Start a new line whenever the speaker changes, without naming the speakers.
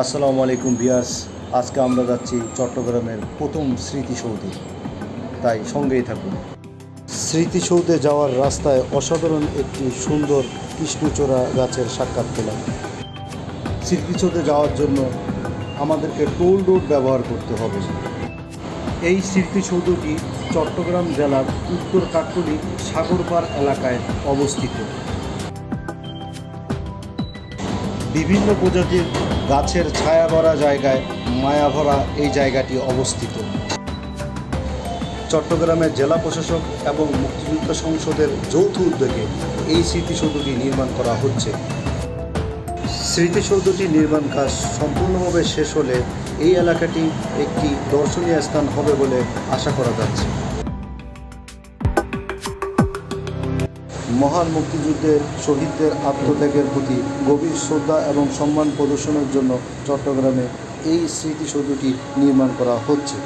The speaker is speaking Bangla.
আসসালামু আলাইকুম ভিউয়ার্স। আজকে আমরা যাচ্ছি চট্টগ্রামের প্রথম স্মৃতিসৌধে, তাই সঙ্গেই থাকুন। স্মৃতিসৌধে যাওয়ার রাস্তায় অসাধারণ একটি সুন্দর কৃষ্ণচূড়া গাছের সাক্ষাৎ পেলাম। স্মৃতিসৌধে যাওয়ার জন্য আমাদেরকে টোল রোড ব্যবহার করতে হবে। এই স্মৃতিসৌধটি চট্টগ্রাম জেলার উত্তর কাকটলি সাগরপাড় এলাকায় অবস্থিত। বিভিন্ন প্রজাতির গাছের ছায়া ভরা জায়গায় মায়াভরা এই জায়গাটি অবস্থিত। চট্টগ্রামের জেলা প্রশাসক এবং মুক্তিযুদ্ধ সংসদের যৌথ উদ্যোগে এই স্মৃতিসৌধটি নির্মাণ করা হচ্ছে। স্মৃতিসৌধটি নির্মাণ কাজ সম্পূর্ণভাবে শেষ হলে এই এলাকাটি একটি দর্শনীয় স্থান হবে বলে আশা করা যাচ্ছে। মহান মুক্তিযুদ্ধের শহীদদের আত্মত্যাগের প্রতি গভীর শ্রদ্ধা এবং সম্মান প্রদর্শনের জন্য চট্টগ্রামে এই স্মৃতিসৌধটি নির্মাণ করা হচ্ছে।